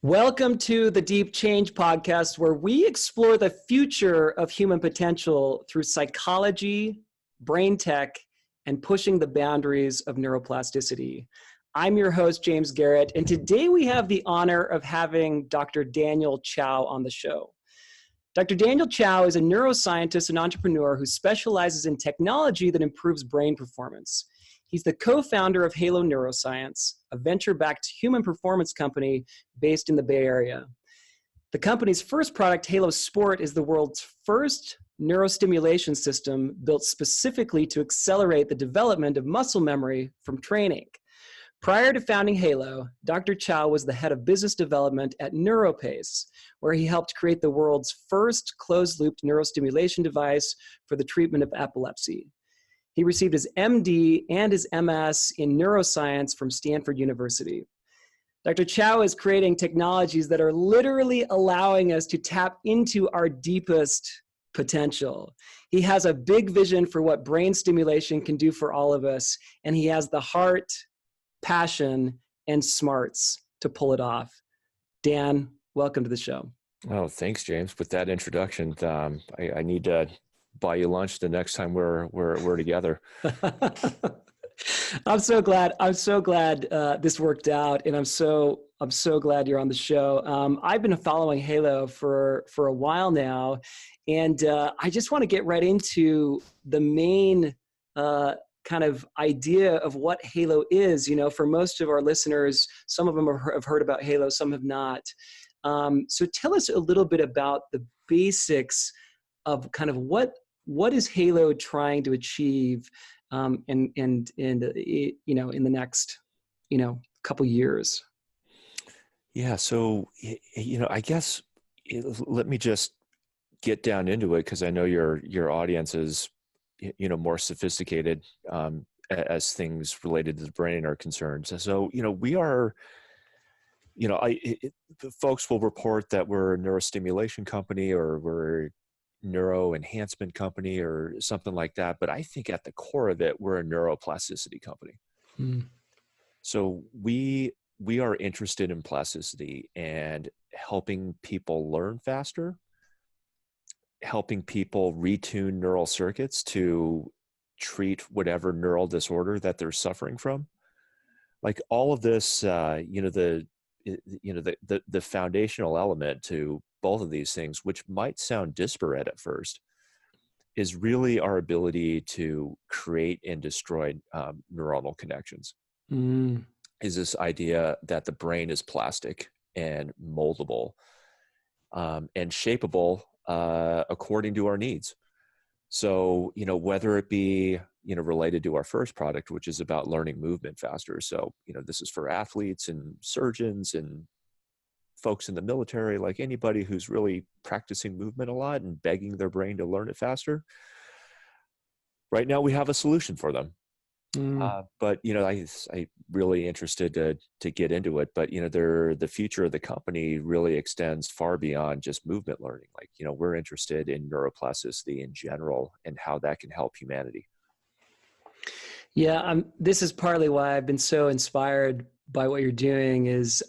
Welcome to the Deep Change podcast, where we explore the future of human potential through psychology, brain tech, and pushing the boundaries of neuroplasticity. I'm your host, James Garrett, and today we have the honor of having Dr. Daniel Chao on the show. Dr. Daniel Chao is a neuroscientist and entrepreneur who specializes in technology that improves brain performance. He's the co-founder of Halo Neuroscience, a venture-backed human performance company based in the Bay Area. The company's first product, Halo Sport, is the world's first neurostimulation system built specifically to accelerate the development of muscle memory from training. Prior to founding Halo, Dr. Chao was the head of business development at NeuroPace, where he helped create the world's first closed-loop neurostimulation device for the treatment of epilepsy. He received his MD and his MS in neuroscience from Stanford University. Dr. Chao is creating technologies that are literally allowing us to tap into our deepest potential. He has a big vision for what brain stimulation can do for all of us, and he has the heart, passion, and smarts to pull it off. Dan, welcome to the show. Oh, thanks, James. With that introduction, I need to buy you lunch the next time we're together. I'm so glad this worked out, and I'm so glad you're on the show. I've been following Halo for a while now, and I just want to get right into the main kind of idea of what Halo is. You know, for most of our listeners, some of them have heard about Halo, some have not. So tell us a little bit about the basics of kind of what is Halo trying to achieve in the next couple years. Yeah, so I guess let me just get down into it, because I know your audience is more sophisticated as things related to the brain are concerned. So we are, folks will report that we're a neurostimulation company or we're neuro enhancement company or something like that. But I think at the core of it, we're a neuroplasticity company. So we are interested in plasticity and helping people learn faster, helping people retune neural circuits to treat whatever neural disorder that they're suffering from. Like all of this, the foundational element to both of these things, which might sound disparate at first, is really our ability to create and destroy neuronal connections. Is this idea that the brain is plastic and moldable and shapeable according to our needs. So, whether it be, related to our first product, which is about learning movement faster. So, this is for athletes and surgeons and folks in the military, like anybody who's really practicing movement a lot and begging their brain to learn it faster. Right now we have a solution for them. But, I really interested to get into it, but, the future of the company really extends far beyond just movement learning. Like, we're interested in neuroplasticity in general and how that can help humanity. Yeah, this is partly why I've been so inspired by what you're doing. Is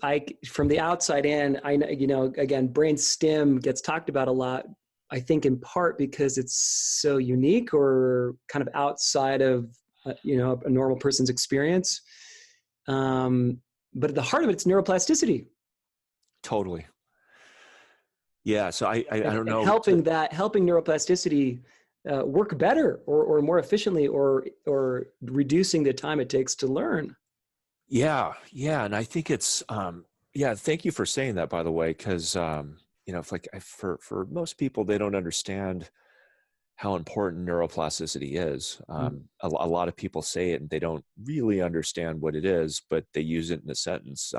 from the outside in, I know, again, brain stim gets talked about a lot, I think in part because it's so unique or kind of outside of, a normal person's experience. But at the heart of it, it's neuroplasticity. Totally. Yeah. So I don't know. Helping neuroplasticity work better or more efficiently or reducing the time it takes to learn. Yeah. And I think it's, thank you for saying that, by the way, because, for most people, they don't understand how important neuroplasticity is. A lot of people say it and they don't really understand what it is, but they use it in a sentence,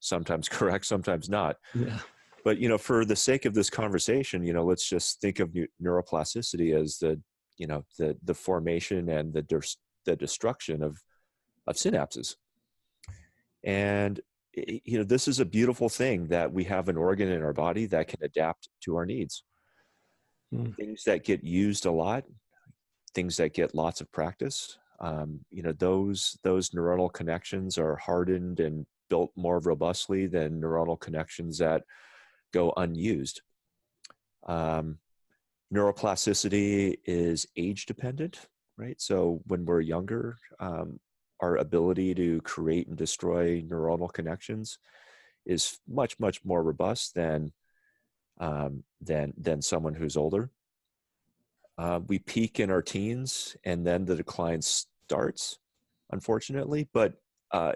sometimes correct, sometimes not. Yeah. But, for the sake of this conversation, let's just think of neuroplasticity as the formation and the destruction of synapses. And, this is a beautiful thing that we have an organ in our body that can adapt to our needs. Things that get used a lot, things that get lots of practice, those neuronal connections are hardened and built more robustly than neuronal connections that go unused. Neuroplasticity is age dependent, right? So when we're younger, our ability to create and destroy neuronal connections is much, much more robust than someone who's older. We peak in our teens, and then the decline starts, unfortunately. But I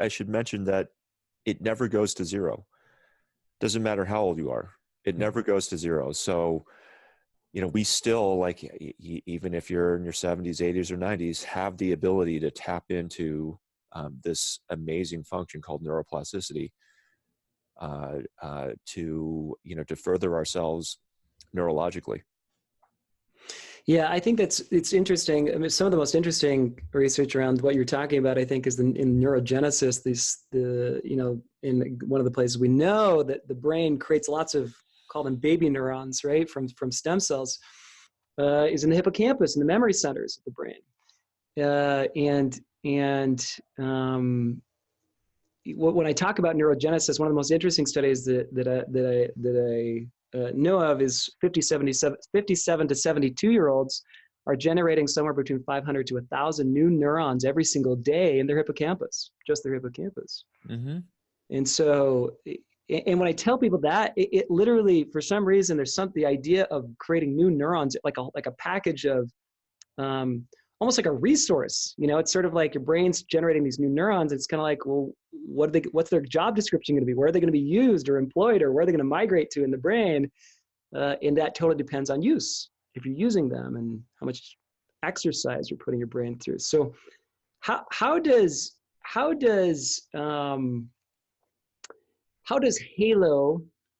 should mention that it never goes to zero. Doesn't matter how old you are; it never goes to zero. So, we still, like, even if you're in your 70s, 80s, or 90s, have the ability to tap into this amazing function called neuroplasticity to further ourselves neurologically. Yeah, I think it's interesting. I mean, some of the most interesting research around what you're talking about, I think, is in Neurogenesis. In one of the places we know that the brain creates lots of, call them baby neurons, right, from stem cells, is in the hippocampus and the memory centers of the brain. When I talk about neurogenesis, one of the most interesting studies that I know of is 57 to 72-year-olds are generating somewhere between 500 to 1,000 new neurons every single day in their hippocampus, just their hippocampus. Mm-hmm. And so, and when I tell people that, it literally, for some reason, the idea of creating new neurons, like a package of, almost like a resource. It's sort of like your brain's generating these new neurons. It's kind of like, well, what's their job description going to be? Where are they going to be used or employed, or where are they going to migrate to in the brain? And that totally depends on use, if you're using them, and how much exercise you're putting your brain through. So how does Halo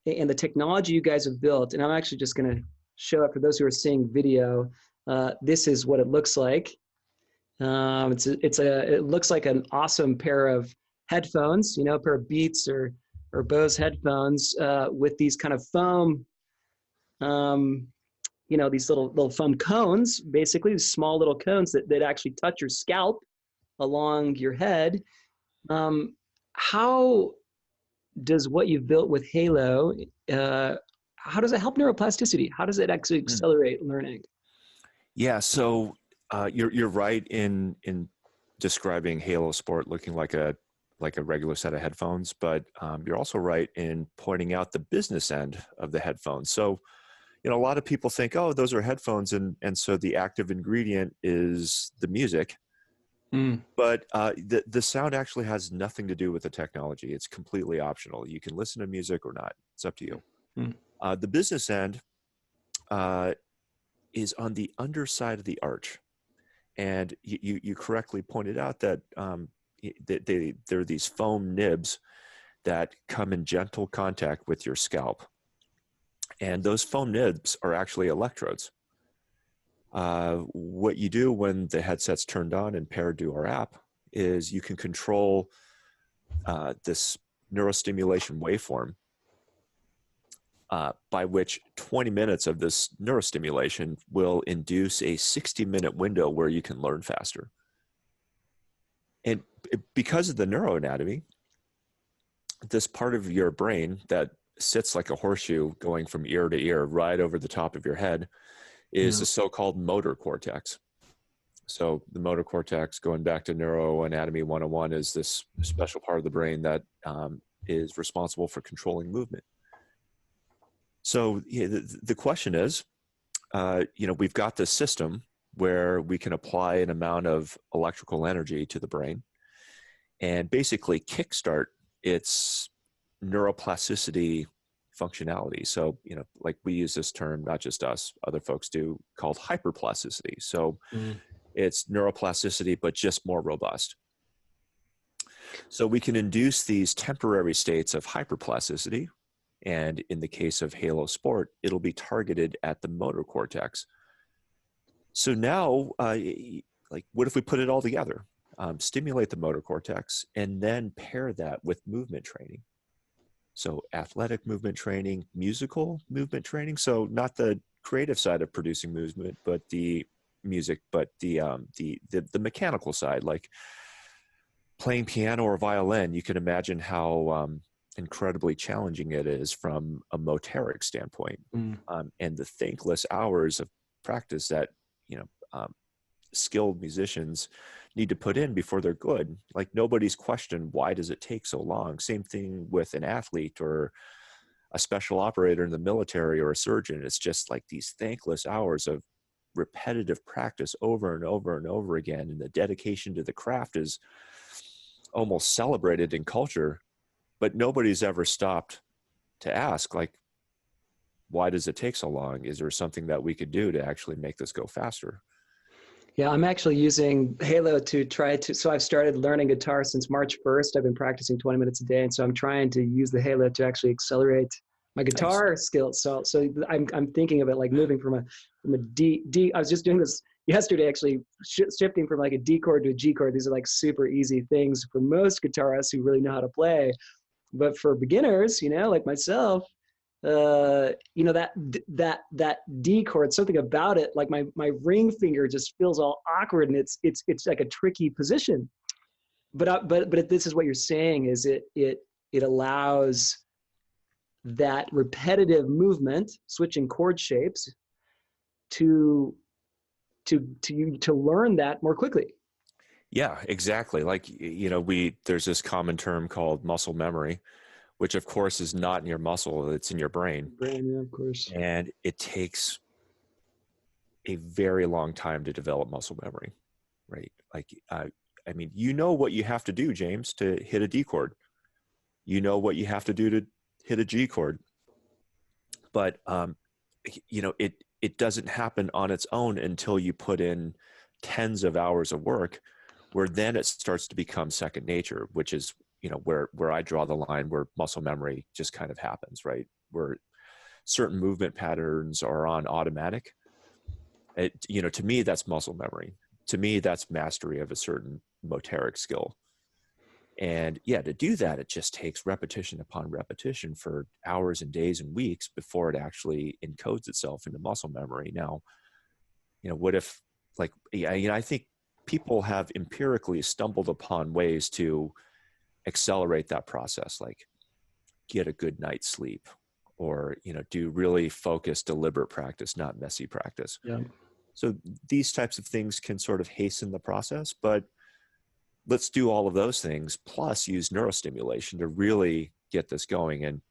and the technology you guys have built, and I'm actually just going to show it for those who are seeing video. This is what it looks like. It looks like an awesome pair of headphones, a pair of Beats or Bose headphones with these kind of foam, these little foam cones, basically these small little cones that actually touch your scalp along your head. How does what you've built with Halo, how does it help neuroplasticity? How does it actually accelerate learning? Yeah, so you're right in describing Halo Sport looking like a regular set of headphones, but you're also right in pointing out the business end of the headphones. So, a lot of people think, oh, those are headphones, and so the active ingredient is the music. But the sound actually has nothing to do with the technology. It's completely optional. You can listen to music or not. It's up to you. The business end is on the underside of the arch. And you correctly pointed out that there are these foam nibs that come in gentle contact with your scalp. And those foam nibs are actually electrodes. What you do when the headset's turned on and paired to our app is you can control this neurostimulation waveform by which 20 minutes of this neurostimulation will induce a 60-minute window where you can learn faster. And because of the neuroanatomy, this part of your brain that sits like a horseshoe going from ear to ear right over the top of your head is the so-called motor cortex. So the motor cortex, going back to Neuroanatomy 101, is this special part of the brain that is responsible for controlling movement. So the question is, we've got this system where we can apply an amount of electrical energy to the brain and basically kickstart its neuroplasticity functionality. So, like we use this term, not just us, other folks do, called hyperplasticity. So it's neuroplasticity, but just more robust. So we can induce these temporary states of hyperplasticity. And in the case of Halo Sport, it'll be targeted at the motor cortex. So now, what if we put it all together? Stimulate the motor cortex and then pair that with movement training. So athletic movement training, musical movement training. So not the creative side of producing movement, but the music, but the mechanical side, like playing piano or violin, you can imagine how incredibly challenging it is from a motoric standpoint. And the thankless hours of practice that, skilled musicians need to put in before they're good. Like, nobody's questioned, why does it take so long? Same thing with an athlete or a special operator in the military or a surgeon. It's just like these thankless hours of repetitive practice over and over and over again. And the dedication to the craft is almost celebrated in culture, but nobody's ever stopped to ask, like, why does it take so long? Is there something that we could do to actually make this go faster? Yeah, I'm actually using Halo to try to, so I've started learning guitar since March 1st. I've been practicing 20 minutes a day. And so I'm trying to use the Halo to actually accelerate my guitar skills. So I'm thinking of it like moving from a D, I was just doing this yesterday, actually shifting from like a D chord to a G chord. These are like super easy things for most guitarists who really know how to play. But for beginners, like myself, that D chord, something about it, like my ring finger just feels all awkward, and it's like a tricky position. But this is what you're saying, is it allows that repetitive movement, switching chord shapes, to learn that more quickly. Yeah, exactly. Like, there's this common term called muscle memory, which of course is not in your muscle, it's in your brain. Yeah, of course. And it takes a very long time to develop muscle memory, right? Like, what you have to do, James, to hit a D chord. You know what you have to do to hit a G chord. But, it doesn't happen on its own until you put in tens of hours of work, where then it starts to become second nature, which is, where I draw the line, where muscle memory just kind of happens, right? Where certain movement patterns are on automatic. To me, that's muscle memory. To me, that's mastery of a certain motoric skill. And yeah, to do that, it just takes repetition upon repetition for hours and days and weeks before it actually encodes itself into muscle memory. Now, what if, like, I think people have empirically stumbled upon ways to accelerate that process, like get a good night's sleep, or, do really focused, deliberate practice, not messy practice. Yeah. So these types of things can sort of hasten the process, but let's do all of those things, plus use neurostimulation to really get this going. And,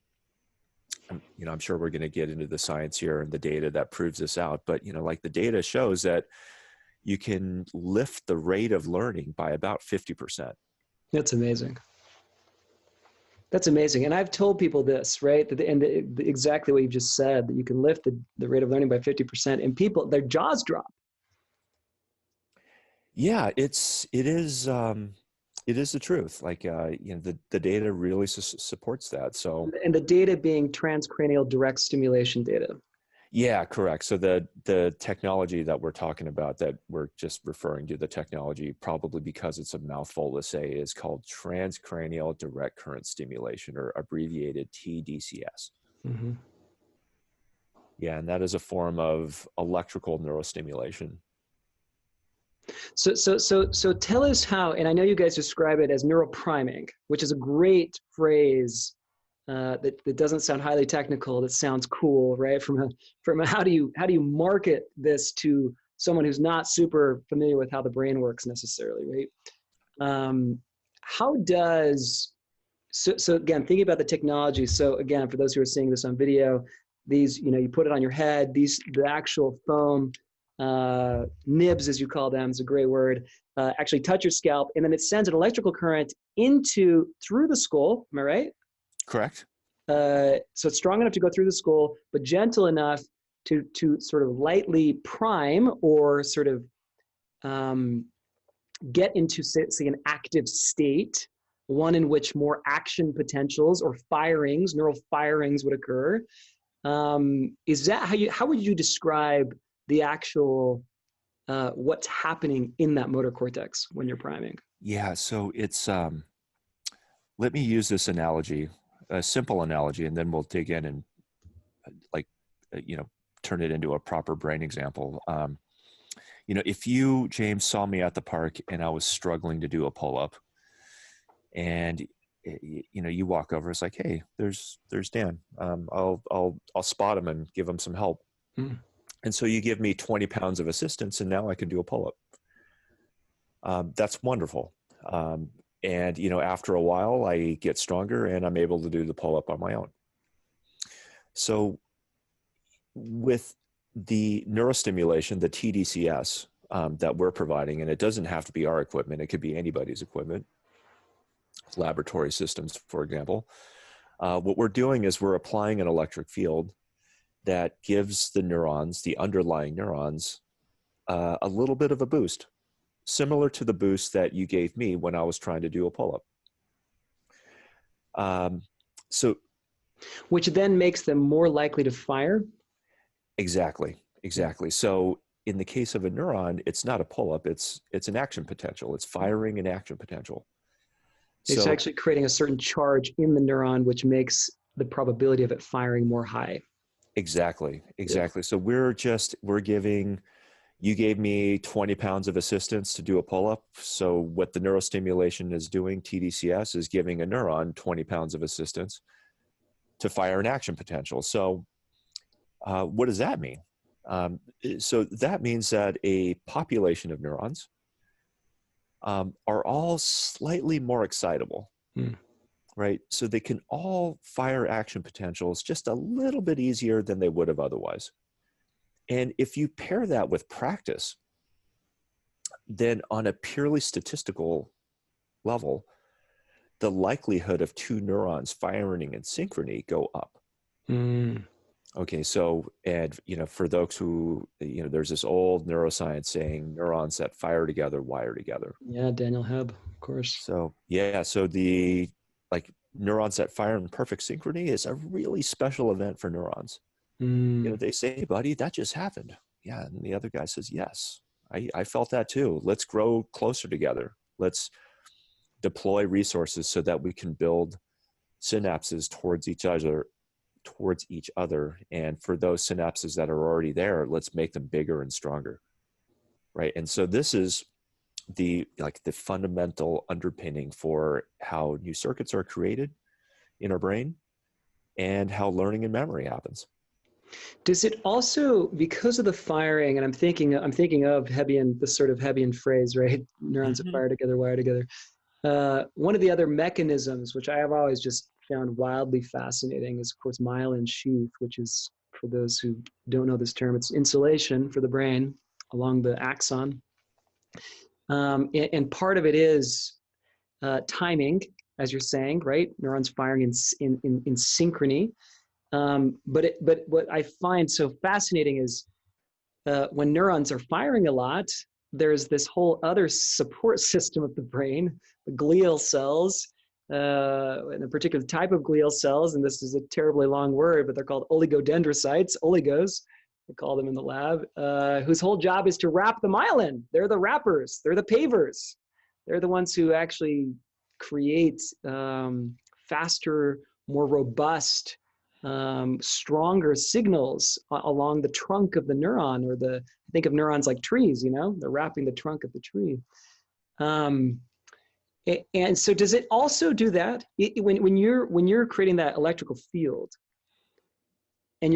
I'm sure we're going to get into the science here and the data that proves this out, but, like, the data shows that you can lift the rate of learning by about 50%. That's amazing. That's amazing. And I've told people this, right? Exactly what you just said, that you can lift the rate of learning by 50%, and people, their jaws drop. Yeah, it is the truth. Like, the data really supports that. So, And the data being transcranial direct stimulation data. yeah, correct. So the technology that we're talking about, that we're just referring to, the technology, probably because it's a mouthful to say, is called transcranial direct current stimulation, or abbreviated TDCS. Mm-hmm. Yeah, and that is a form of electrical neurostimulation. So tell us how, and I know you guys describe it as neuropriming, which is a great phrase that doesn't sound highly technical, that sounds cool, right? From a how do you market this to someone who's not super familiar with how the brain works necessarily, right? How does, so again, thinking about the technology. So again, for those who are seeing this on video, these, you put it on your head, the actual foam nibs, as you call them, is a great word, actually touch your scalp, and then it sends an electrical current through the skull. Am I right? Correct. So it's strong enough to go through the skull, but gentle enough to sort of lightly prime, or sort of get into, say, an active state, one in which more action potentials or firings, neural firings, would occur. Is that how would you describe the actual what's happening in that motor cortex when you're priming? Yeah, so it's let me use this analogy, a simple analogy, and then we'll dig in and turn it into a proper brain example. If you, James, saw me at the park and I was struggling to do a pull-up, And you walk over, it's like, hey, there's Dan. I'll spot him and give him some help. Mm. And so you give me 20 pounds of assistance, and now I can do a pull-up. That's wonderful. And after a while, I get stronger, and I'm able to do the pull-up on my own. So with the neurostimulation, the TDCS that we're providing, and it doesn't have to be our equipment, it could be anybody's equipment, laboratory systems, for example. What we're doing is we're applying an electric field that gives the neurons, the underlying neurons, a little bit of a boost, similar to the boost that you gave me when I was trying to do a pull-up. Which then makes them more likely to fire? Exactly. So in the case of a neuron, it's not a pull-up, it's an action potential. It's firing an action potential. It's actually creating a certain charge in the neuron, which makes the probability of it firing more high. Exactly. So you gave me 20 pounds of assistance to do a pull-up. So what the neurostimulation is doing, TDCS, is giving a neuron 20 pounds of assistance to fire an action potential. So what does that mean? So that means that a population of neurons are all slightly more excitable, right? So they can all fire action potentials just a little bit easier than they would have otherwise. And if you pair that with practice, then on a purely statistical level, the likelihood of two neurons firing in synchrony go up. Okay, so, and, for those who, there's this old neuroscience saying neurons that fire together wire together. Yeah, Daniel Chao, of course. So, so the, neurons that fire in perfect synchrony is a really special event for neurons. They say, hey, buddy, that just happened. Yeah, and the other guy says, yes, I felt that too. Let's grow closer together. Let's deploy resources so that we can build synapses towards each other. And for those synapses that are already there, let's make them bigger and stronger. Right. And so this is the fundamental underpinning for how new circuits are created in our brain and how learning and memory happens. Does it also, because of the firing, and I'm thinking of Hebbian, this sort of Hebbian phrase, right? Neurons that fire together, wire together. One of the other mechanisms, which I have always just found wildly fascinating, is, of course, myelin sheath, which is, for those who don't know this term, it's insulation for the brain along the axon. And part of it is timing, as you're saying, right? Neurons firing in synchrony. But what I find so fascinating is when neurons are firing a lot, there's this whole other support system of the brain, the glial cells, and a particular type of glial cells, and this is a terribly long word, but they're called oligodendrocytes, oligos, we call them in the lab, whose whole job is to wrap the myelin. They're the wrappers, they're the pavers. They're the ones who actually create faster, more robust, stronger signals along the trunk of the neuron, or think of neurons like trees, they're wrapping the trunk of the tree. And so does it also do that when you're creating that electrical field, and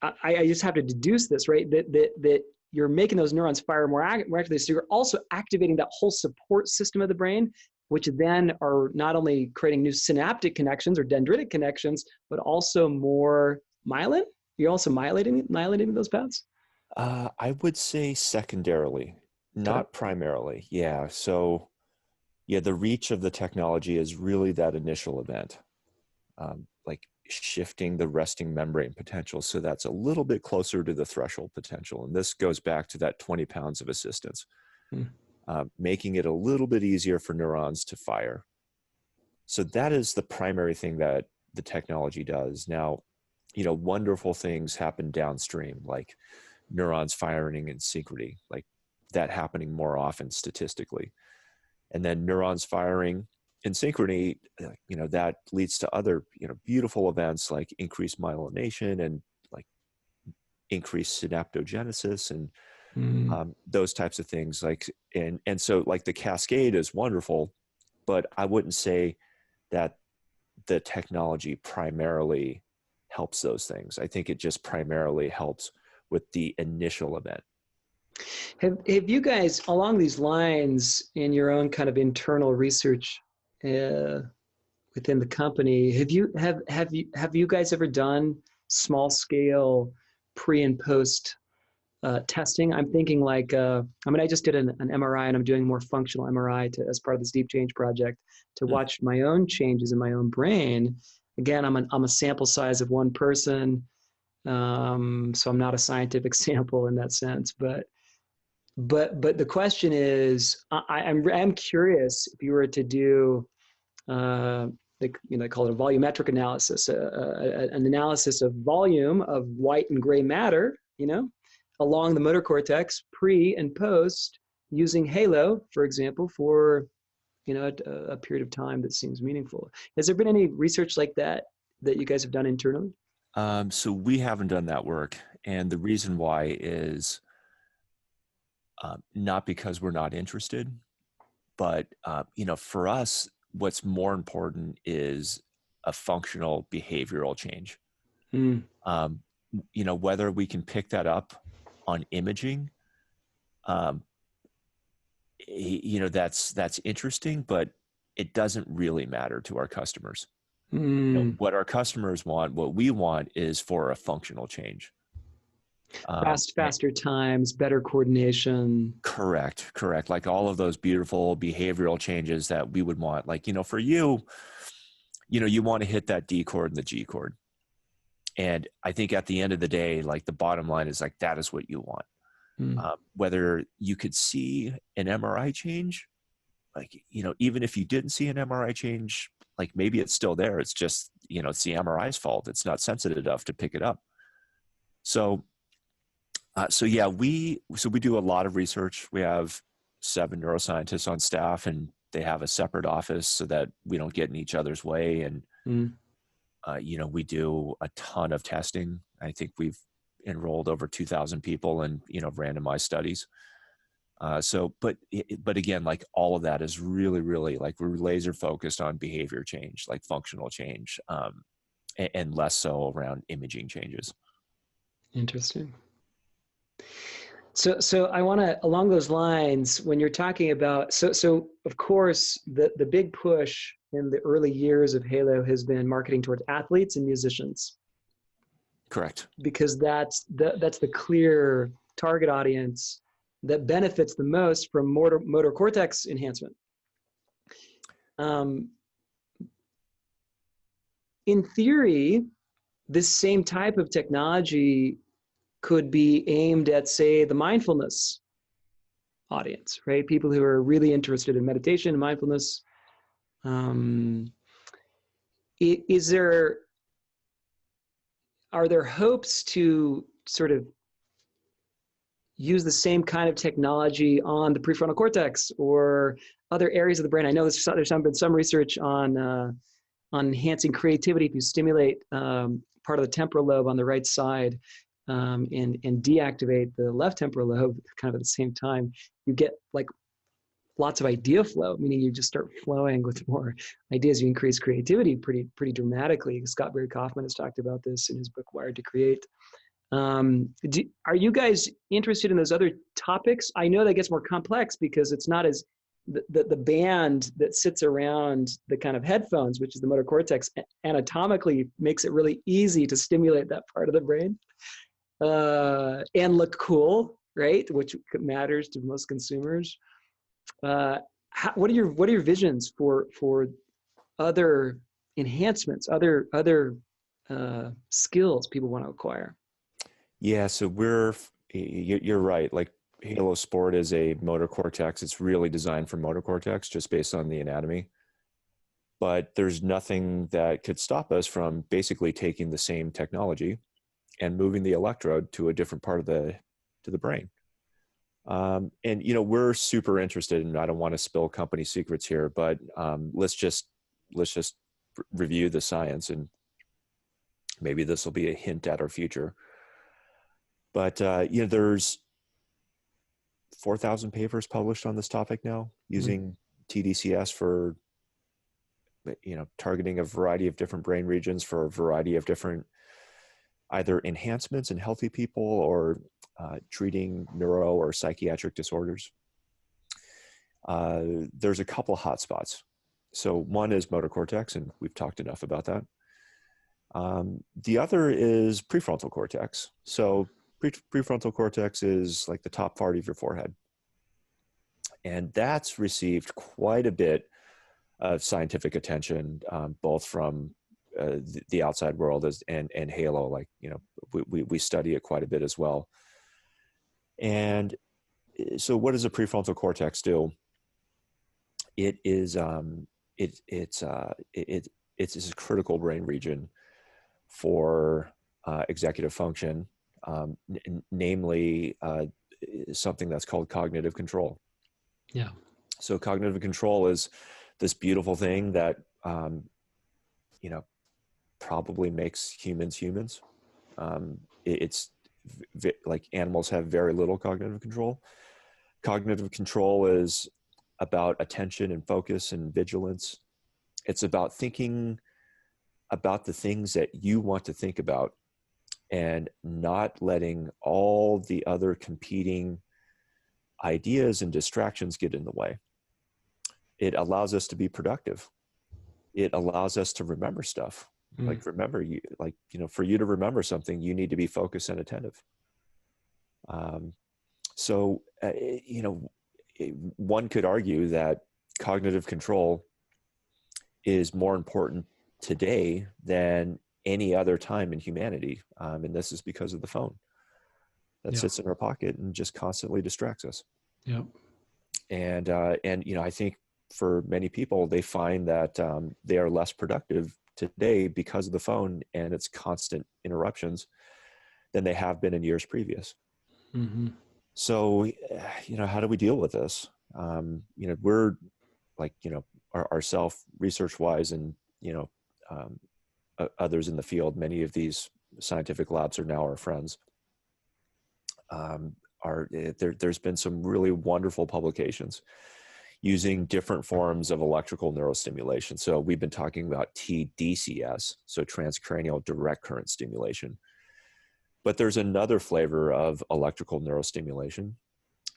I just have to deduce this, right? That you're making those neurons fire more actively, so you're also activating that whole support system of the brain, which then are not only creating new synaptic connections or dendritic connections, but also more myelin? You're also myelinating those paths? I would say secondarily, not primarily. Yeah. So, the reach of the technology is really that initial event, shifting the resting membrane potential. So that's a little bit closer to the threshold potential. And this goes back to that 20 pounds of assistance. Making it a little bit easier for neurons to fire. So that is the primary thing that the technology does. Now, wonderful things happen downstream, like neurons firing in synchrony, like that happening more often statistically. And then neurons firing in synchrony, that leads to other, beautiful events like increased myelination and like increased synaptogenesis and those types of things. And so like the cascade is wonderful, but I wouldn't say that the technology primarily helps those things. I think it just primarily helps with the initial event. Have you guys, along these lines, in your own kind of internal research within the company, have you guys ever done small scale pre and post testing? I'm thinking like, I just did an MRI, and I'm doing more functional MRI as part of this deep change project to watch my own changes in my own brain. Again, I'm a sample size of one person, so I'm not a scientific sample in that sense. But the question is, I'm curious if you were to do, they call it a volumetric analysis, an analysis of volume of white and gray matter, along the motor cortex, pre and post, using Halo, for example, for a period of time that seems meaningful. Has there been any research like that you guys have done internally? So we haven't done that work, and the reason why is not because we're not interested, but for us, what's more important is a functional behavioral change. Whether we can pick that up on imaging, that's interesting, but it doesn't really matter to our customers. What our customers want, what we want, is for a functional change. Faster times, better coordination. Correct. Like all of those beautiful behavioral changes that we would want. Like, for you, you want to hit that D chord and the G chord. And I think at the end of the day, like the bottom line is like, that is what you want. Whether you could see an MRI change, like, even if you didn't see an MRI change, like maybe it's still there. It's just, it's the MRI's fault. It's not sensitive enough to pick it up. So we do a lot of research. We have 7 neuroscientists on staff, and they have a separate office so that we don't get in each other's way. And, we do a ton of testing. I think we've enrolled over 2,000 people in, randomized studies. But again, like all of that is really, really like we're laser focused on behavior change, like functional change, and less so around imaging changes. Interesting. So I want to, along those lines, when you're talking about, so of course, the big push in the early years of Halo has been marketing towards athletes and musicians. Correct. Because that's the clear target audience that benefits the most from motor cortex enhancement. In theory, this same type of technology could be aimed at, say, the mindfulness audience, right? People who are really interested in meditation and mindfulness. Are there hopes to sort of use the same kind of technology on the prefrontal cortex or other areas of the brain? I know there's been some research on enhancing creativity if you stimulate part of the temporal lobe on the right side and deactivate the left temporal lobe kind of at the same time. You get like lots of idea flow, meaning you just start flowing with more ideas. You increase creativity pretty dramatically. Scott Barry Kaufman has talked about this in his book Wired to Create. Are you guys interested in those other topics? I know that gets more complex because it's not as the band that sits around the kind of headphones, which is the motor cortex, anatomically makes it really easy to stimulate that part of the brain and look cool, right? Which matters to most consumers. What are your visions for other enhancements, other skills people want to acquire? Yeah, so you're right. Like Halo Sport is a motor cortex. It's really designed for motor cortex just based on the anatomy. But there's nothing that could stop us from basically taking the same technology and moving the electrode to a different part of the brain. And we're super interested, and I don't want to spill company secrets here, but let's just review the science, and maybe this will be a hint at our future. But there's 4,000 papers published on this topic now using TDCS for targeting a variety of different brain regions for a variety of different either enhancements in healthy people or treating neuro or psychiatric disorders. There's a couple of hotspots. So one is motor cortex, and we've talked enough about that. The other is prefrontal cortex. So prefrontal cortex is like the top part of your forehead. And that's received quite a bit of scientific attention, both from the outside world and Halo. Like, we study it quite a bit as well. And so what does a prefrontal cortex do? It is it's a critical brain region for executive function, namely something that's called cognitive control. Yeah. So cognitive control is this beautiful thing that probably makes humans. It's like animals have very little cognitive control. Cognitive control is about attention and focus and vigilance. It's about thinking about the things that you want to think about and not letting all the other competing ideas and distractions get in the way. It allows us to be productive. It allows us to remember stuff. Like, remember, for you to remember something, you need to be focused and attentive. One could argue that cognitive control is more important today than any other time in humanity. And this is because of the phone that sits in our pocket and just constantly distracts us. Yeah. And I think for many people, they find that they are less productive today because of the phone and its constant interruptions than they have been in years previous. Mm-hmm. So, how do we deal with this? We're like, ourself research wise and, others in the field, many of these scientific labs are now our friends. There's been some really wonderful publications using different forms of electrical neurostimulation. So we've been talking about TDCS, so transcranial direct current stimulation. But there's another flavor of electrical neurostimulation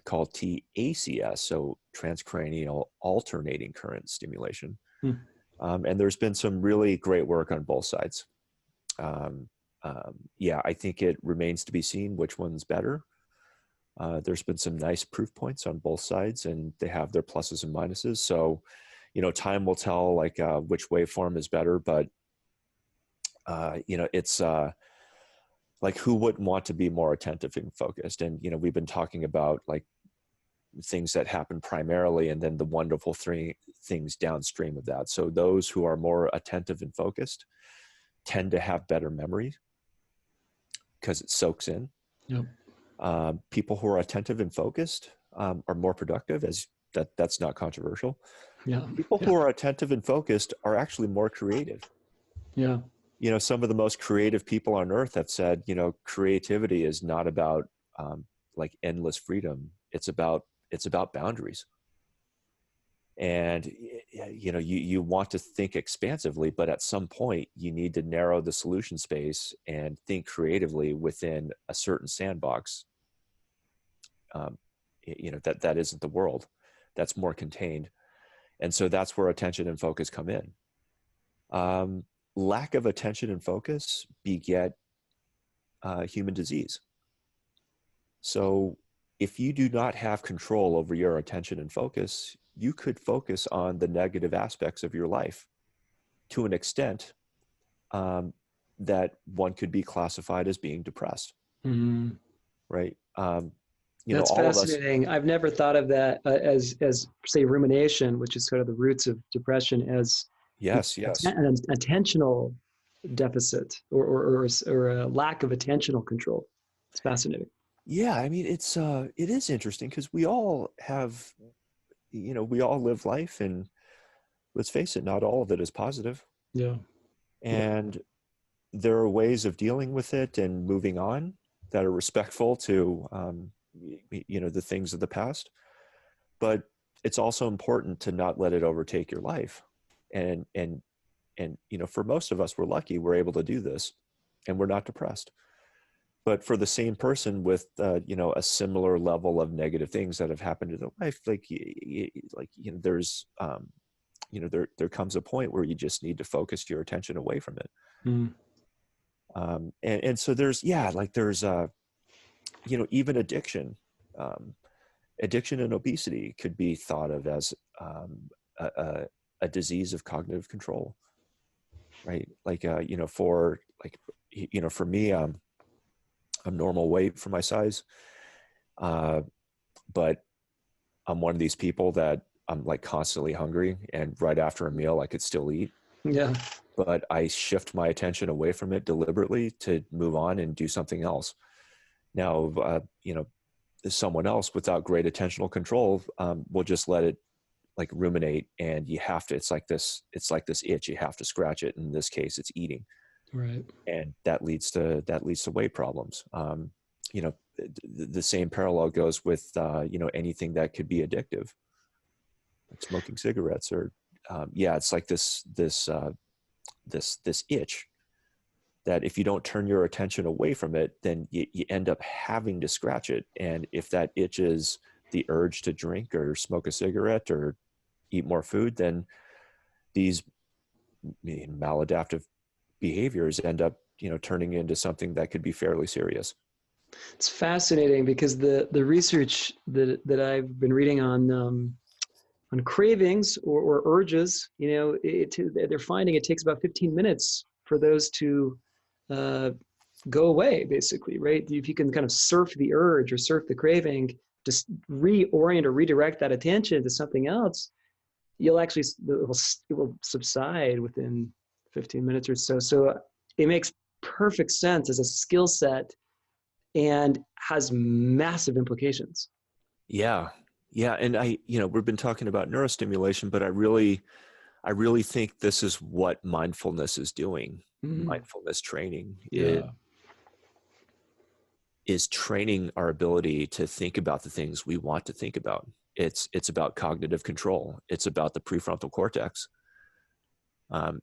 called TACS, so transcranial alternating current stimulation. And there's been some really great work on both sides. I think it remains to be seen which one's better. There's been some nice proof points on both sides, and they have their pluses and minuses. So, time will tell which waveform is better, but it's like, who wouldn't want to be more attentive and focused? And, we've been talking about like things that happen primarily and then the wonderful things downstream of that. So those who are more attentive and focused tend to have better memory because it soaks in. Yep. People who are attentive and focused are more productive, that's not controversial. Yeah. People who are attentive and focused are actually more creative. Yeah. Some of the most creative people on earth have said, creativity is not about like endless freedom. It's about boundaries. And, you want to think expansively, but at some point you need to narrow the solution space and think creatively within a certain sandbox. That isn't the world. That's more contained. And so that's where attention and focus come in. Lack of attention and focus beget human disease. So if you do not have control over your attention and focus, you could focus on the negative aspects of your life to an extent that one could be classified as being depressed. Mm-hmm. Right? That's fascinating. I've never thought of that as say rumination, which is sort of the roots of depression, as yes, an attentional deficit or a lack of attentional control. It's fascinating. Yeah, I mean, it is interesting because we all have, we all live life, and let's face it, not all of it is positive. Yeah. And there are ways of dealing with it and moving on that are respectful to, the things of the past. But it's also important to not let it overtake your life. And for most of us, we're lucky we're able to do this, and we're not depressed. But for the same person with a similar level of negative things that have happened in their life, there's there comes a point where you just need to focus your attention away from it. And so there's even addiction. Addiction and obesity could be thought of as a disease of cognitive control, right? For me, I'm normal weight for my size, but I'm one of these people that I'm like constantly hungry, and right after a meal I could still eat. Yeah. But I shift my attention away from it deliberately to move on and do something else. Now, someone else without great attentional control will just let it like ruminate, and you have to, it's like this itch, you have to scratch it. In this case, it's eating. Right. And that leads to weight problems. The same parallel goes with, anything that could be addictive, like smoking cigarettes or, it's like this itch that if you don't turn your attention away from it, then you end up having to scratch it. And if that itch is the urge to drink or smoke a cigarette or eat more food, then these maladaptive behaviors end up, turning into something that could be fairly serious. It's fascinating because the research that I've been reading on cravings or urges, they're finding it takes about 15 minutes for those to go away, basically, right? If you can kind of surf the urge or surf the craving, just reorient or redirect that attention to something else, it will subside within 15 minutes or so. So it makes perfect sense as a skill set and has massive implications. Yeah. And we've been talking about neurostimulation, but I really think this is what mindfulness is doing. Mindfulness training is training our ability to think about the things we want to think about. It's about cognitive control. It's about the prefrontal cortex.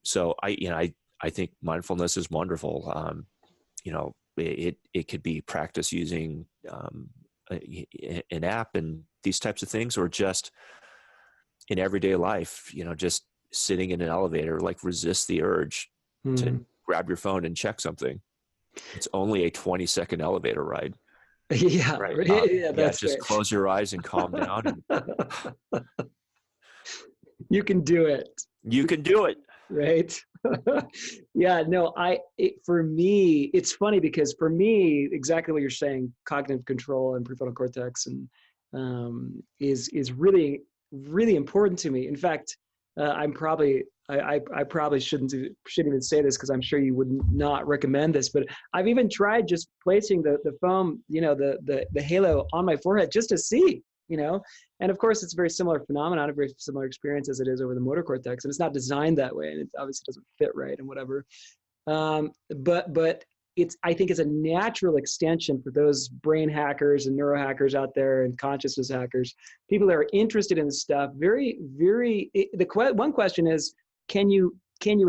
So I think mindfulness is wonderful. It could be practice using an app and these types of things, or just in everyday life, just sitting in an elevator, like resist the urge to grab your phone and check something. It's only a 20-second elevator ride. Yeah. Right. That's just right. close your eyes and calm down. You can do it. You can do it. Right. Yeah, no, for me, it's funny because for me, exactly what you're saying, cognitive control and prefrontal cortex is really, really important to me. In fact, I probably shouldn't even say this because I'm sure you would not recommend this, but I've even tried just placing the foam, the halo on my forehead just to see, and of course it's a very similar phenomenon, a very similar experience as it is over the motor cortex, and it's not designed that way, and it obviously doesn't fit right and whatever. But I think it's a natural extension for those brain hackers and neurohackers out there and consciousness hackers, people that are interested in this stuff. Very, very. One question is, can you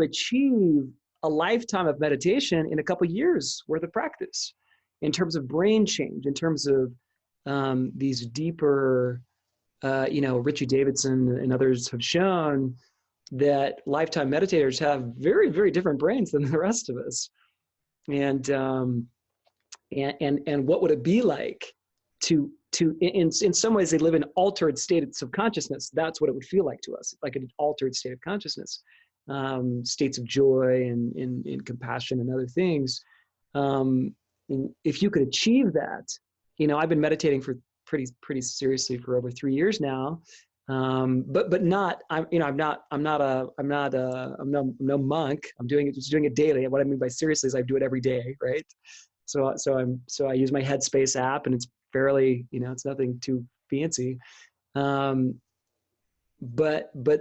achieve a lifetime of meditation in a couple of years worth of practice, in terms of brain change, in terms of these deeper, Richie Davidson and others have shown that lifetime meditators have very, very different brains than the rest of us. And what would it be like to in some ways they live in altered states of consciousness. That's what it would feel like to us, like an altered state of consciousness, states of joy and compassion and other things. And if you could achieve that, I've been meditating for pretty seriously for over 3 years now. But not, I'm no monk. I'm doing it daily. What I mean by seriously is I do it every day, right? So I use my Headspace app, and it's fairly, it's nothing too fancy. But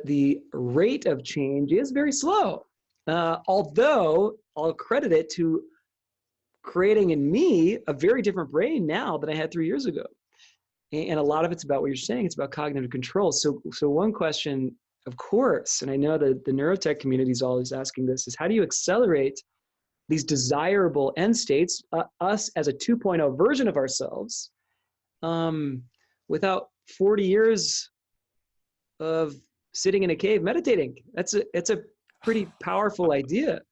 the rate of change is very slow. Although I'll credit it to creating in me a very different brain now than I had 3 years ago. And a lot of it's about what you're saying. It's about cognitive control. So one question of course, and I know that the neurotech community is always asking this, is how do you accelerate these desirable end states, us as a 2.0 version of ourselves, without 40 years of sitting in a cave meditating? It's a pretty powerful idea.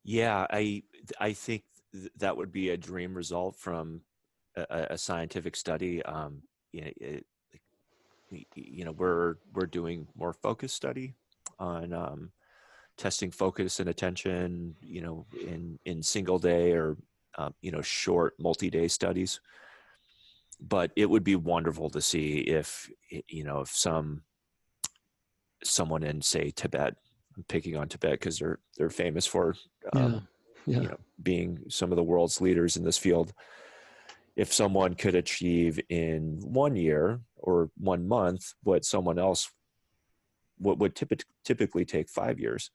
Yeah, I think that would be a dream result from a scientific study. We're doing more focus study on testing focus and attention, in single day or short multi-day studies. But it would be wonderful to see if someone in, say, Tibet, I'm picking on Tibet because they're famous for being some of the world's leaders in this field. If someone could achieve in 1 year or 1 month what someone else would typically take 5 years.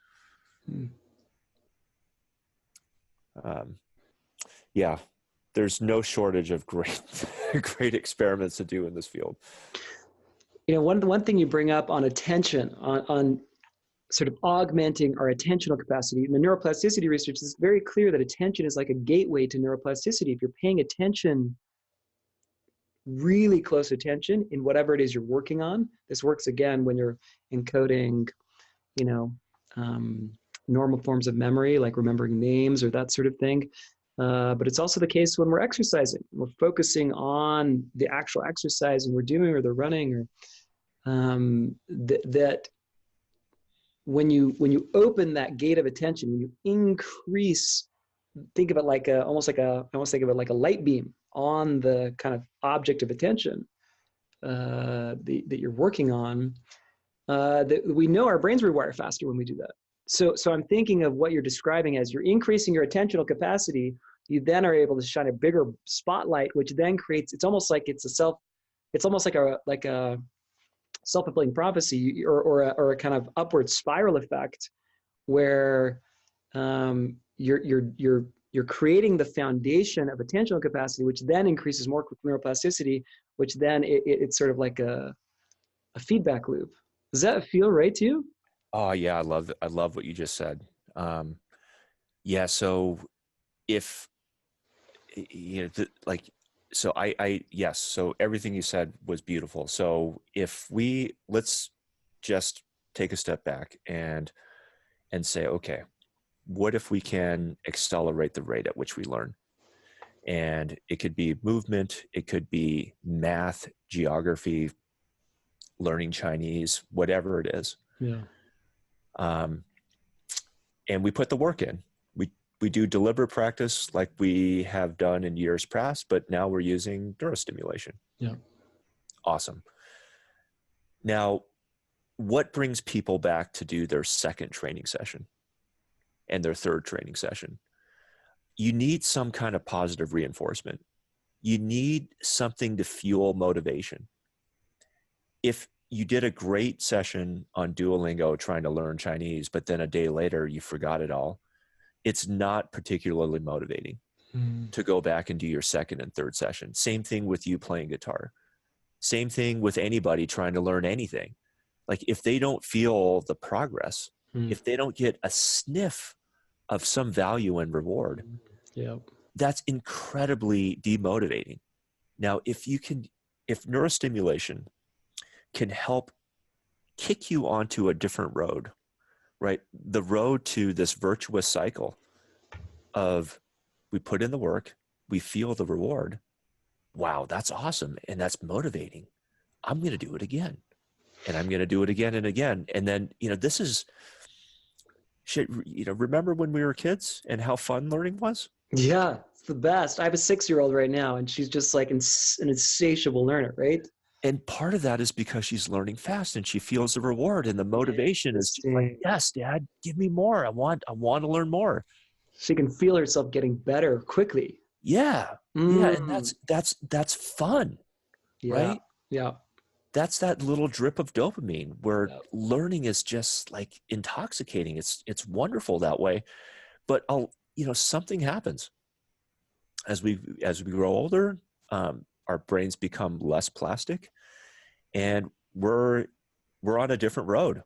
There's no shortage of great experiments to do in this field. One thing you bring up on attention, on sort of augmenting our attentional capacity, in the neuroplasticity research, it's very clear that attention is like a gateway to neuroplasticity. If you're paying attention, really close attention in whatever it is you're working on, this works again when you're encoding, normal forms of memory, like remembering names or that sort of thing. But it's also the case when we're exercising. We're focusing on the actual exercise and we're doing, or the running, or that when you open that gate of attention, when you increase, think of it like I almost think of it like a light beam on the kind of object of attention that you're working on. That we know our brains rewire faster when we do that. So I'm thinking of what you're describing as you're increasing your attentional capacity. You then are able to shine a bigger spotlight, which then creates. It's almost like a self-fulfilling prophecy, or a kind of upward spiral effect, where you're creating the foundation of attentional capacity, which then increases more neuroplasticity, which then it's sort of like a feedback loop. Does that feel right to you? Oh yeah, I love what you just said. So if so everything you said was beautiful. So let's just take a step back and say, okay, what if we can accelerate the rate at which we learn? And it could be movement, it could be math, geography, learning Chinese, whatever it is. Yeah. And we put the work in. We do deliberate practice like we have done in years past, but now we're using neurostimulation. Yeah. Awesome. Now, what brings people back to do their second training session and their third training session? You need some kind of positive reinforcement. You need something to fuel motivation. If you did a great session on Duolingo trying to learn Chinese, but then a day later you forgot it all, it's not particularly motivating to go back and do your second and third session. Same thing with you playing guitar. Same thing with anybody trying to learn anything. Like if they don't feel the progress, if they don't get a sniff of some value and reward, that's incredibly demotivating. Now, if neurostimulation can help kick you onto a different road, right? The road to this virtuous cycle of we put in the work, we feel the reward. Wow, that's awesome. And that's motivating. I'm going to do it again. And I'm going to do it again and again. And then, this is shit. Remember when we were kids and how fun learning was? Yeah, it's the best. I have a 6-year-old right now, and she's just like an insatiable learner, right? And part of that is because she's learning fast and she feels the reward, and the motivation is just like, yes, Dad, give me more. I want to learn more. She can feel herself getting better quickly. Yeah. Yeah. And that's fun. Right? Yeah. That's that little drip of dopamine where learning is just like intoxicating. It's wonderful that way. But something happens as we grow older. Our brains become less plastic, and we're we're on a different road.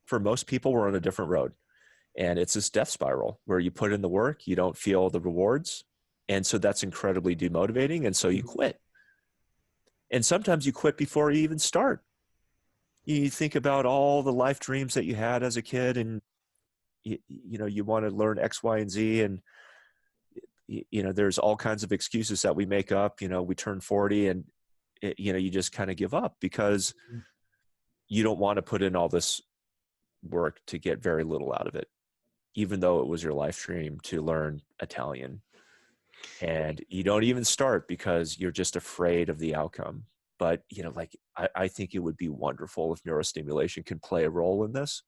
For most people, we're on a different road. And it's this death spiral where you put in the work, you don't feel the rewards. And so that's incredibly demotivating. And so you quit. And sometimes you quit before you even start. You think about all the life dreams that you had as a kid, and you want to learn X, Y, and Z. And, there's all kinds of excuses that we make up. We turn 40 and, you just kind of give up because you don't want to put in all this work to get very little out of it, even though it was your life dream to learn Italian. And you don't even start because you're just afraid of the outcome. But, I think it would be wonderful if neurostimulation can play a role in this,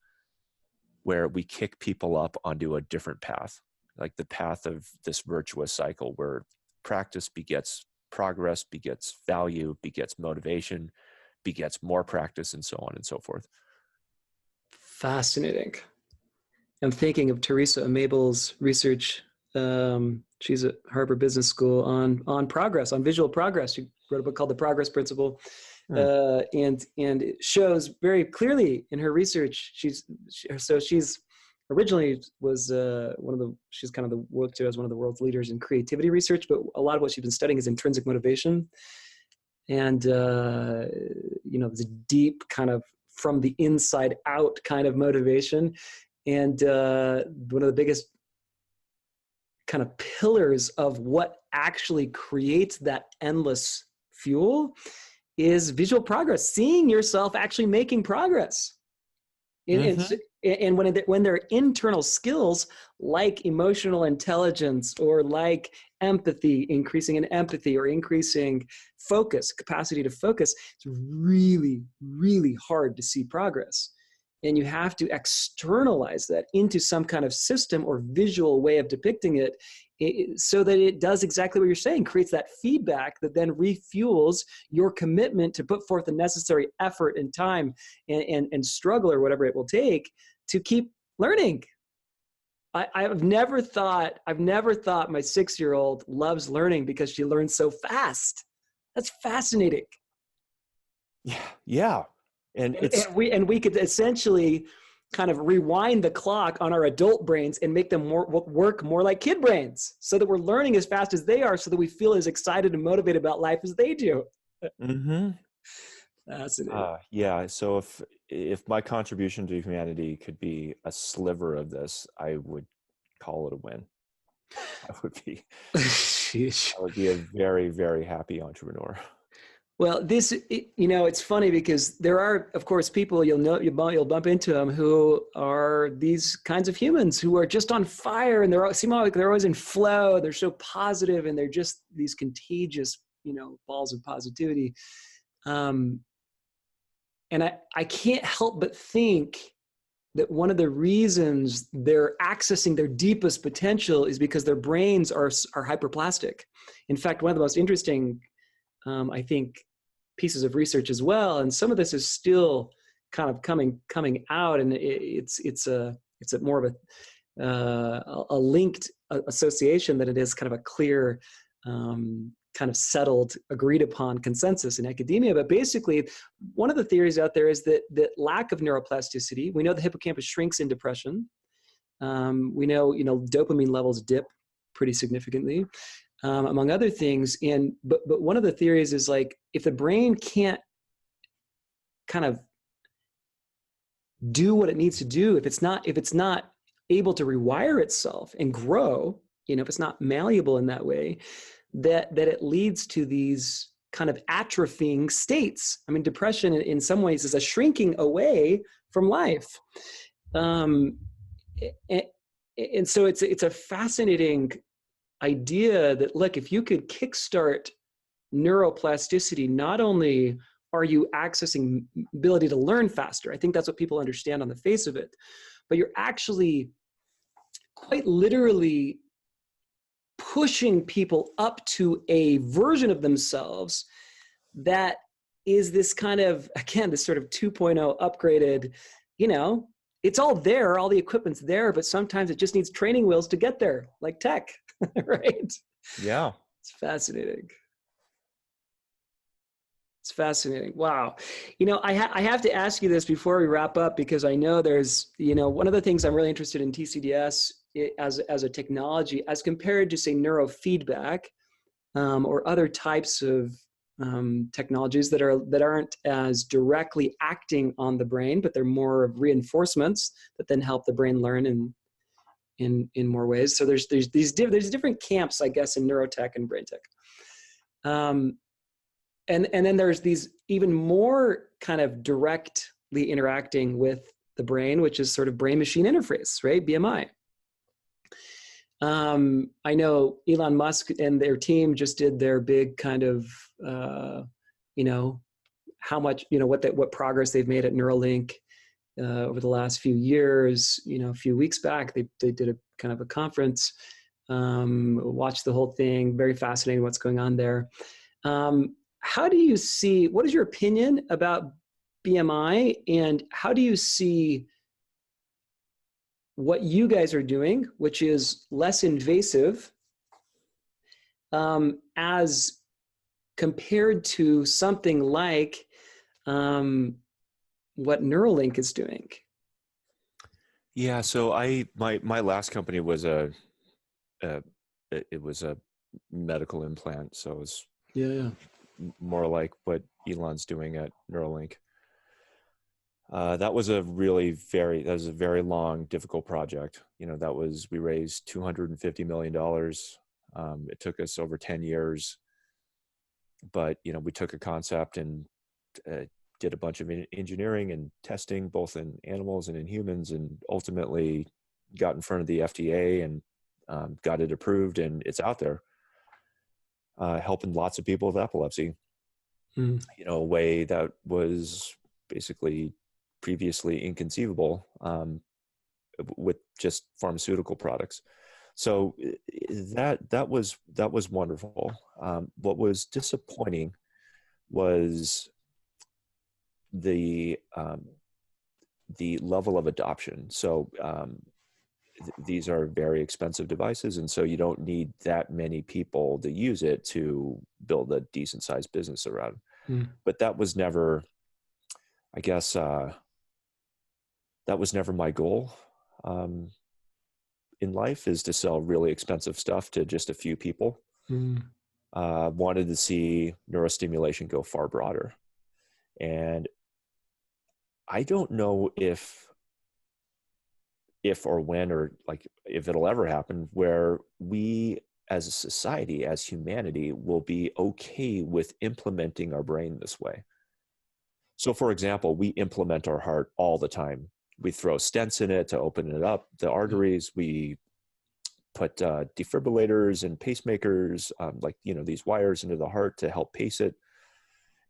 where we kick people up onto a different path, like the path of this virtuous cycle where practice begets progress, begets value, begets motivation, begets more practice, and so on and so forth. Fascinating. I'm thinking of Teresa Mabel's research. She's at Harvard Business School on progress, on visual progress. She wrote a book called The Progress Principle. And it shows very clearly in her research, she's originally was she's kind of the world too as one of the world's leaders in creativity research, but a lot of what she's been studying is intrinsic motivation. And, there's a deep kind of from the inside out kind of motivation. And one of the biggest kind of pillars of what actually creates that endless fuel is visual progress, seeing yourself actually making progress. And when there are internal skills like emotional intelligence or like empathy, increasing in empathy or increasing focus, capacity to focus, it's really, really hard to see progress. And you have to externalize that into some kind of system or visual way of depicting it, so that it does exactly what you're saying, creates that feedback that then refuels your commitment to put forth the necessary effort and time and struggle or whatever it will take to keep learning. I've never thought my 6-year-old loves learning because she learns so fast. That's fascinating. Yeah. And we could essentially kind of rewind the clock on our adult brains and make them work more like kid brains, so that we're learning as fast as they are, so that we feel as excited and motivated about life as they do. Fascinating. Yeah. So if my contribution to humanity could be a sliver of this, I would call it a win. I would be a very, very happy entrepreneur. Well, it's funny because there are, of course, people you'll bump into them who are these kinds of humans who are just on fire, and seem like they're always in flow. They're so positive, and they're just these contagious, balls of positivity. And I can't help but think that one of the reasons they're accessing their deepest potential is because their brains are hyperplastic. In fact, one of the most interesting, I think, pieces of research as well, and some of this is still kind of coming out, and it's a more of a linked association than it is kind of a clear, kind of settled, agreed upon consensus in academia. But basically, one of the theories out there is that lack of neuroplasticity. We know the hippocampus shrinks in depression. We know dopamine levels dip pretty significantly. Among other things. But one of the theories is, like, if the brain can't kind of do what it needs to do, if it's not able to rewire itself and grow, if it's not malleable in that way, that it leads to these kind of atrophying states. I mean, depression in some ways is a shrinking away from life. And so it's a fascinating idea that, look, if you could kickstart neuroplasticity, not only are you accessing ability to learn faster, I think that's what people understand on the face of it, but you're actually quite literally pushing people up to a version of themselves that is this kind of, again, this sort of 2.0 upgraded, it's all there, all the equipment's there, but sometimes it just needs training wheels to get there, like tech. Right? Yeah. It's fascinating. It's fascinating. Wow. I have to ask you this before we wrap up, because I know there's, one of the things I'm really interested in TCDS as a technology, as compared to, say, neurofeedback, or other types of technologies that aren't as directly acting on the brain, but they're more of reinforcements that then help the brain learn in more ways. So there's different camps, I guess, in neurotech and brain tech. And then there's these even more kind of directly interacting with the brain, which is sort of brain-machine interface, right? BMI. I know Elon Musk and their team just did their big kind of, how much, what progress they've made at Neurolink over the last few years. A few weeks back, they did a kind of a conference, watched the whole thing. Very fascinating what's going on there. How do you see, what is your opinion about BMI, and how do you see what you guys are doing, which is less invasive, as compared to something like what Neurolink is doing? Yeah, so my last company was it was a medical implant, so it was more like what Elon's doing at Neurolink. That was a very long, difficult project. We raised $250 million. It took us over 10 years, but, we took a concept and did a bunch of engineering and testing, both in animals and in humans, and ultimately got in front of the FDA and got it approved, and it's out there, helping lots of people with epilepsy, a way that was basically previously inconceivable with just pharmaceutical products. So that was wonderful. What was disappointing was the level of adoption. So these are very expensive devices, and so you don't need that many people to use it to build a decent sized business around. But that was never, I guess, that was never my goal in life, is to sell really expensive stuff to just a few people. Wanted to see neurostimulation go far broader. And I don't know if or when, or like if it'll ever happen, where we as a society, as humanity, will be okay with implementing our brain this way. So for example, we implement our heart all the time. We throw stents in it to open it up, the arteries. We put defibrillators and pacemakers, these wires into the heart to help pace it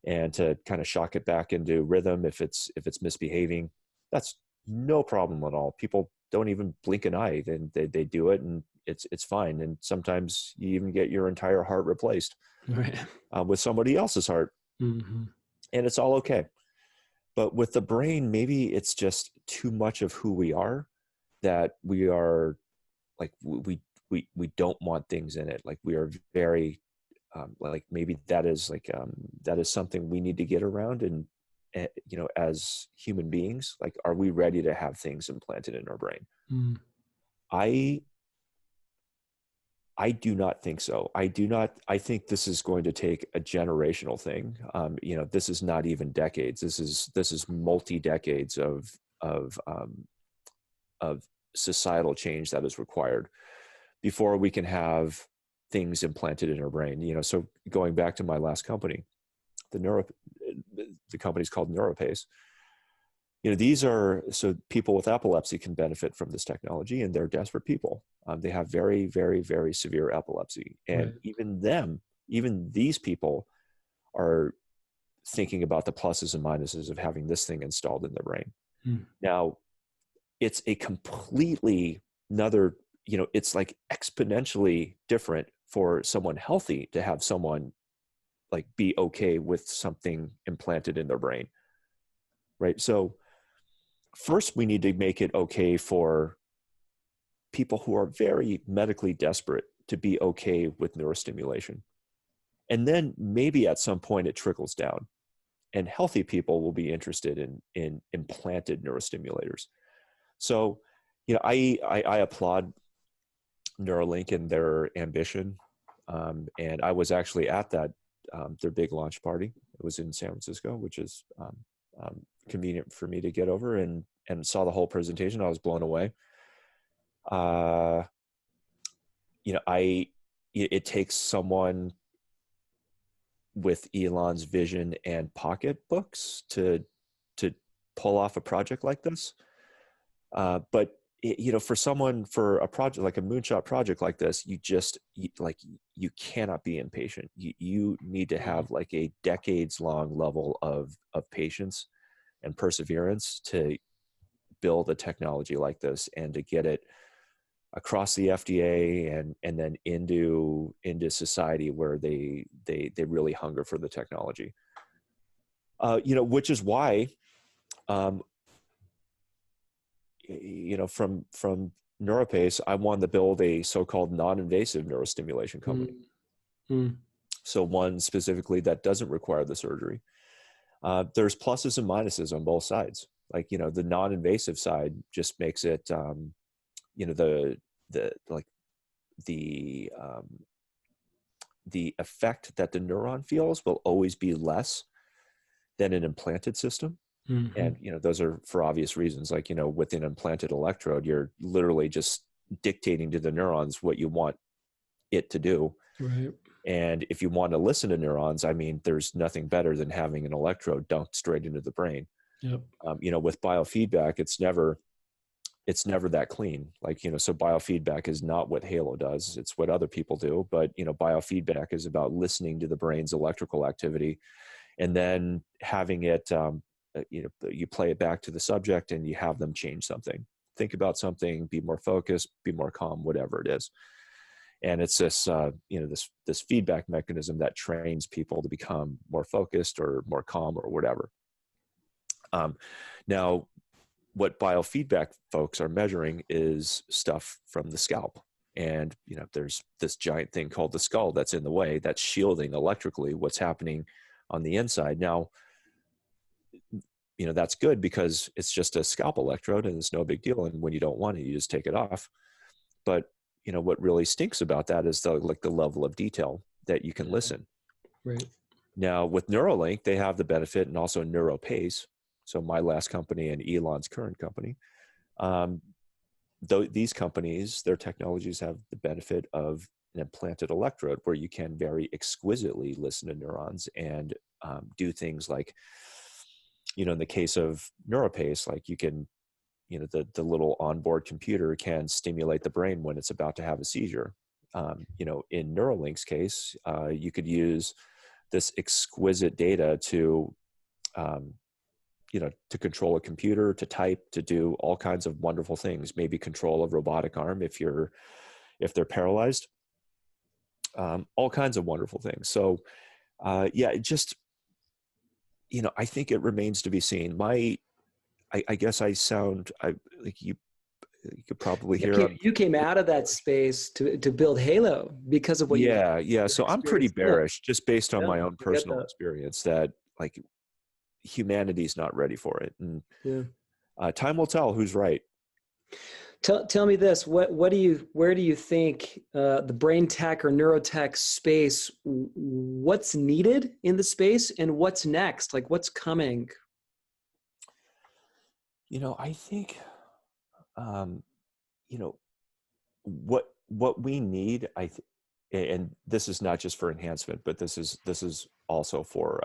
and to kind of shock it back into rhythm if it's misbehaving. That's no problem at all. People don't even blink an eye, and they do it, and it's fine. And sometimes you even get your entire heart replaced with somebody else's heart, and it's all okay. But with the brain, maybe it's just too much of who we are, that we are like, we don't want things in it. Like, we are very, maybe that is something we need to get around. And, as human beings, like, are we ready to have things implanted in our brain? I do not think so. I think this is going to take a generational thing. This is not even decades. This is multi-decades of societal change that is required before we can have things implanted in our brain. So going back to my last company, the company's called NeuroPace. So people with epilepsy can benefit from this technology, and they're desperate people. They have very, very, very severe epilepsy. And even these people are thinking about the pluses and minuses of having this thing installed in their brain. Now, it's a completely another, it's like exponentially different for someone healthy to have someone like be okay with something implanted in their brain. Right. So first, we need to make it okay for people who are very medically desperate to be okay with neurostimulation. And then maybe at some point it trickles down. and healthy people will be interested in implanted neurostimulators. So, I applaud Neurolink and their ambition. And I was actually at that, their big launch party. It was in San Francisco, which is convenient for me to get over, and saw the whole presentation. I was blown away. It takes someone with Elon's vision and pocketbooks to pull off a project like this. But for a project like a moonshot project like this, you cannot be impatient. You need to have like a decades long level of patience and perseverance to build a technology like this and to get it across the FDA and then into society where they really hunger for the technology. Which is why, from NeuroPace, I wanted to build a so-called non-invasive neurostimulation company. So one specifically that doesn't require the surgery. There's pluses and minuses on both sides. Like, the non-invasive side just makes it, the effect that the neuron feels will always be less than an implanted system. And, those are for obvious reasons. Like, with an implanted electrode, you're literally just dictating to the neurons what you want it to do. Right. And if you want to listen to neurons, I mean, there's nothing better than having an electrode dunked straight into the brain. Yep. With biofeedback, it's never that clean. Like, so biofeedback is not what Halo does. It's what other people do. But, biofeedback is about listening to the brain's electrical activity and then having it, you play it back to the subject and you have them change something, think about something, be more focused, be more calm, whatever it is. And it's this, this feedback mechanism that trains people to become more focused or more calm or whatever. Now, what biofeedback folks are measuring is stuff from the scalp. And, there's this giant thing called the skull that's in the way, that's shielding electrically what's happening on the inside. Now, that's good because it's just a scalp electrode and it's no big deal. And when you don't want it, you just take it off. But, what really stinks about that is the level of detail that you can listen. Right. Now, with Neurolink, they have the benefit, and also NeuroPace. So my last company and Elon's current company, these companies, their technologies have the benefit of an implanted electrode where you can very exquisitely listen to neurons and do things like, in the case of NeuroPace, like you can, the little onboard computer can stimulate the brain when it's about to have a seizure. In Neuralink's case, you could use this exquisite data to control a computer, to type, to do all kinds of wonderful things, maybe control a robotic arm if they're paralyzed, all kinds of wonderful things. So, it just, I think it remains to be seen. I guess I sound like you could probably hear. You came out of that space to build Halo because of what you. Yeah. So I'm pretty bearish, just based on my own personal experience, that like humanity's not ready for it, and time will tell who's right. Tell me this: where do you think the brain tech or neurotech space? What's needed in the space, and what's next? Like, what's coming? I think, what we need, and this is not just for enhancement, but this is also for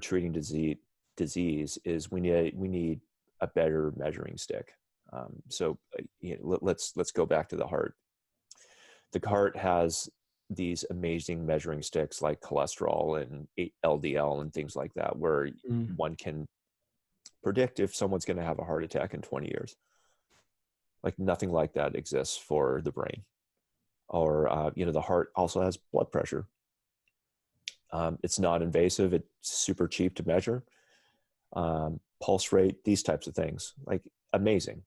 treating disease, is we need a better measuring stick. So let's go back to the heart. The heart has these amazing measuring sticks like cholesterol and LDL and things like that, where one can predict if someone's going to have a heart attack in 20 years. Like, nothing like that exists for the brain. Or, the heart also has blood pressure. It's non-invasive. It's super cheap to measure. Pulse rate, these types of things, like, amazing.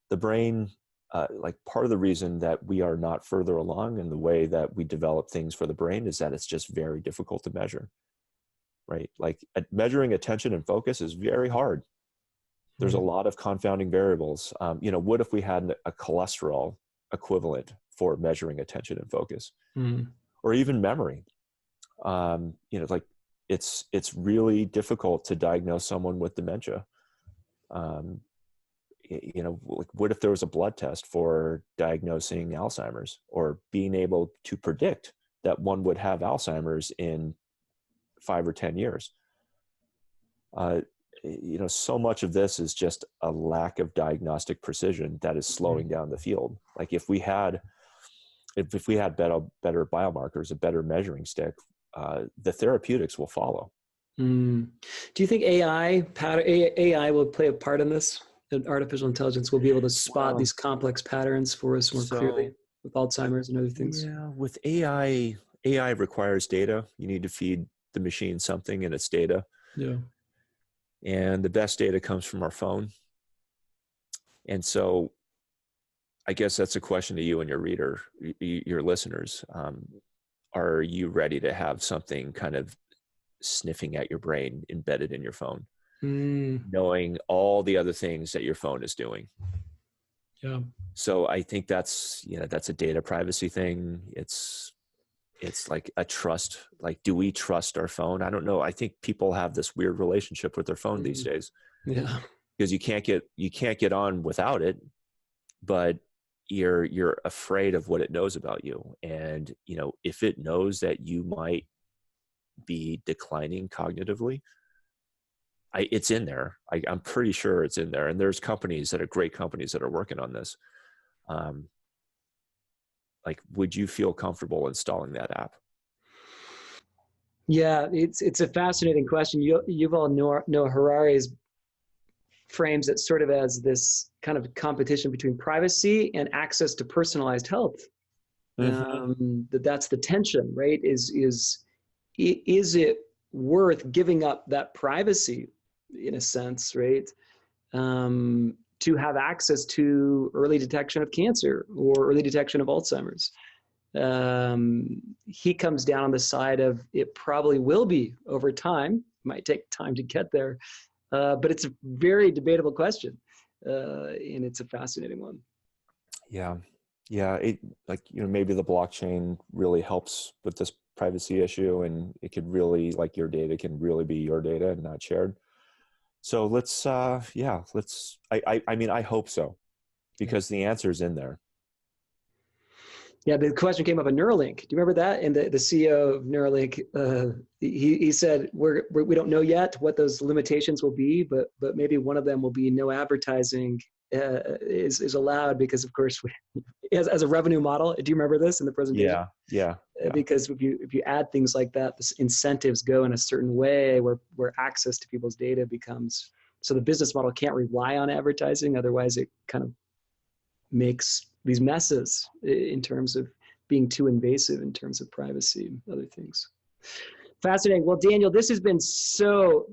The brain, part of the reason that we are not further along in the way that we develop things for the brain is that it's just very difficult to measure. right? Like measuring attention and focus is very hard. There's a lot of confounding variables. What if we had a cholesterol equivalent for measuring attention and focus, or even memory? Like it's really difficult to diagnose someone with dementia. Like what if there was a blood test for diagnosing Alzheimer's, or being able to predict that one would have Alzheimer's in 5 or 10 years? So much of this is just a lack of diagnostic precision that is slowing down the field. Like if we had better biomarkers, a better measuring stick, the therapeutics will follow. Do you think AI will play a part in this? That artificial intelligence will be able to spot these complex patterns for us more clearly with Alzheimer's and other things? Yeah, with AI requires data. You need to feed the machine something in its data. Yeah. And the best data comes from our phone. And so I guess that's a question to you and your listeners. Are you ready to have something kind of sniffing at your brain embedded in your phone, knowing all the other things that your phone is doing? Yeah. So I think that's a data privacy thing. It's like a trust. Like, do we trust our phone? I don't know. I think people have this weird relationship with their phone these days. Yeah. Because you can't get on without it, but you're afraid of what it knows about you. And, if it knows that you might be declining cognitively, it's in there. I'm pretty sure it's in there. And there's great companies that are working on this. Like, would you feel comfortable installing that app? Yeah, it's a fascinating question. Yuval Noah Harari's frames it sort of as this kind of competition between privacy and access to personalized health. That's the tension, right? Is it worth giving up that privacy, in a sense, right? To have access to early detection of cancer or early detection of Alzheimer's. He comes down on the side of it probably will be over time. Might take time to get there. But it's a very debatable question, and it's a fascinating one. Yeah. Maybe the blockchain really helps with this privacy issue, and it could really, like, your data can really be your data and not shared. So I hope so, because the answer is in there. Yeah, the question came up on Neurolink. Do you remember that? And the CEO of Neurolink, he said, we don't know yet what those limitations will be, but maybe one of them will be no advertising is allowed, because, of course, as a revenue model. Do you remember this in the presentation? Yeah. Because if you add things like that, the incentives go in a certain way where access to people's data becomes, so the business model can't rely on advertising. Otherwise, it kind of makes these messes in terms of being too invasive in terms of privacy and other things. Fascinating. Well, Daniel, this has been so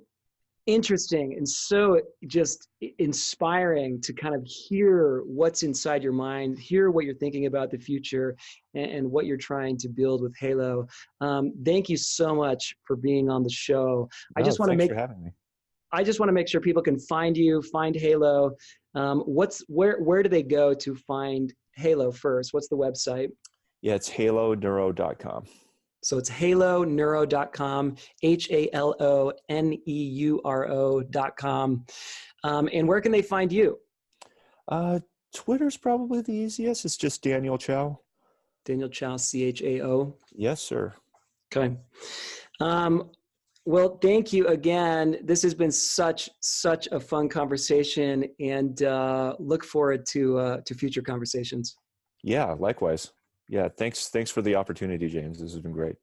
interesting and so just inspiring to kind of hear what's inside your mind, hear what you're thinking about the future and what you're trying to build with Halo. Thank you so much for being on the show. Thanks for having me. I just want to make sure people can find you, find Halo. Where do they go to find Halo first? What's the website? Yeah, it's haloneuro.com. So it's haloneuro.com, haloneuro.com. And where can they find you? Twitter's probably the easiest. It's just Daniel Chao. Daniel Chao, Chao. Yes, sir. Okay. Well, thank you again. This has been such a fun conversation, and look forward to future conversations. Yeah, likewise. Yeah, thanks for the opportunity, James. This has been great.